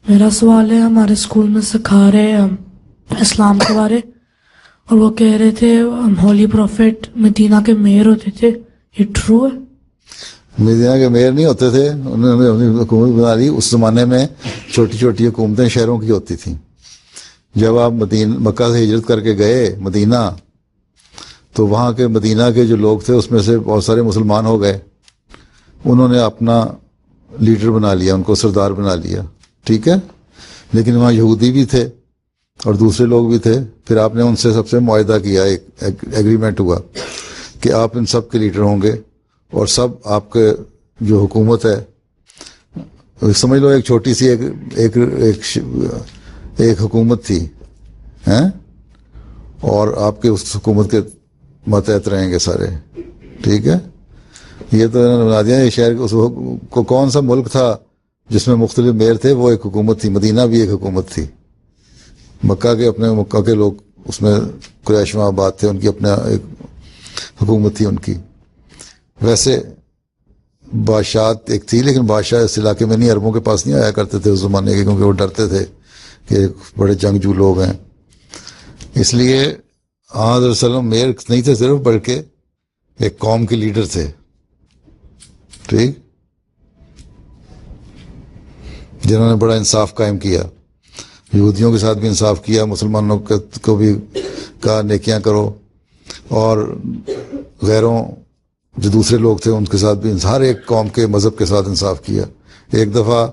میرا سوال ہے ہمارے اسکول میں سکھا رہے ہم اسلام کے بارے، اور وہ کہہ رہے تھے ہولی پروفیٹ مدینہ کے میئر ہوتے تھے، یہ ٹرو ہے؟ مدینہ کے میئر نہیں ہوتے تھے، انہوں نے اپنی حکومت بنا لی۔ اس زمانے میں چھوٹی چھوٹی حکومتیں شہروں کی ہوتی تھیں۔ جب آپ مکہ سے ہجرت کر کے گئے مدینہ، تو وہاں کے مدینہ کے جو لوگ تھے اس میں سے بہت سارے مسلمان ہو گئے، انہوں نے اپنا لیڈر بنا لیا، ان کو سردار بنا لیا، ٹھیک ہے۔ لیکن وہاں یہودی بھی تھے اور دوسرے لوگ بھی تھے۔ پھر آپ نے ان سے سب سے معاہدہ کیا، ایک ایگریمنٹ ہوا کہ آپ ان سب کے لیڈر ہوں گے، اور سب آپ کے جو حکومت ہے، سمجھ لو ایک چھوٹی سی ایک حکومت تھی، ہیں، اور آپ کے اس حکومت کے ماتحت رہیں گے سارے، ٹھیک ہے۔ یہ تو انہوں نے بنا دیا۔ یہ شہر کو کون سا ملک تھا جس میں مختلف میئر تھے؟ وہ ایک حکومت تھی۔ مدینہ بھی ایک حکومت تھی۔ مکہ کے لوگ اس میں قریش میں آباد تھے، ان کی اپنا ایک حکومت تھی ان کی۔ ویسے بادشاہت ایک تھی، لیکن بادشاہ اس علاقے میں نہیں، عربوں کے پاس نہیں آیا کرتے تھے اس زمانے کے، کیونکہ وہ ڈرتے تھے کہ بڑے جنگجو لوگ ہیں۔ اس لیے آن حضرت صلی اللہ علیہ وسلم میئر نہیں تھے صرف، بلکہ ایک قوم کے لیڈر تھے، ٹھیک، جنہوں نے بڑا انصاف قائم کیا۔ یہودیوں کے ساتھ بھی انصاف کیا، مسلمانوں کو بھی کہا نیکیاں کرو، اور غیروں جو دوسرے لوگ تھے ان کے ساتھ بھی، ہر ایک قوم کے مذہب کے ساتھ انصاف کیا۔ ایک دفعہ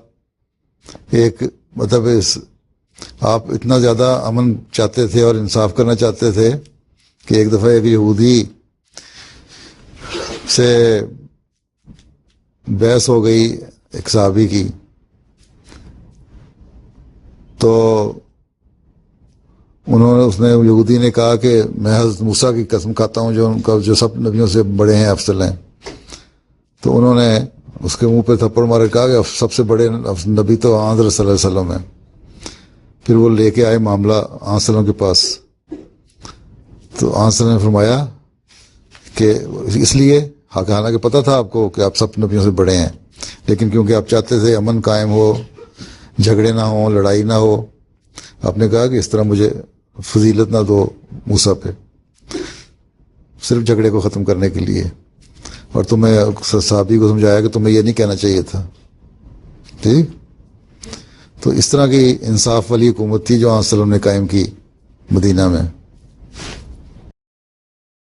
آپ اتنا زیادہ امن چاہتے تھے اور انصاف کرنا چاہتے تھے کہ ایک دفعہ ایک یہودی سے بحث ہو گئی ایک صحابی کی، تو اس نے یہودی نے کہا کہ میں حضرت موسیٰ کی قسم کھاتا ہوں جو سب نبیوں سے بڑے ہیں، افضل ہیں۔ تو انہوں نے اس کے منہ پہ تھپڑ مار کے کہا کہ سب سے بڑے نبی تو حضرت صلی اللہ علیہ وسلم ہیں۔ پھر وہ لے کے آئے معاملہ حضرت صلی اللہ علیہ وسلم کے پاس، تو حضرت صلی اللہ علیہ وسلم نے فرمایا کہ اس لیے حالانکہ پتہ تھا آپ کو کہ آپ سب نبیوں سے بڑے ہیں، لیکن کیونکہ آپ چاہتے تھے امن قائم ہو، جھگڑے نہ ہوں، لڑائی نہ ہو، آپ نے کہا کہ اس طرح مجھے فضیلت نہ دو موسیٰ پہ، صرف جھگڑے کو ختم کرنے کے لیے۔ اور تمہیں صحابی کو سمجھایا کہ تمہیں یہ نہیں کہنا چاہیے تھا، ٹھیک۔ تو اس طرح کی انصاف والی حکومت تھی جو آپ صلی اللہ علیہ وسلم نے قائم کی مدینہ میں۔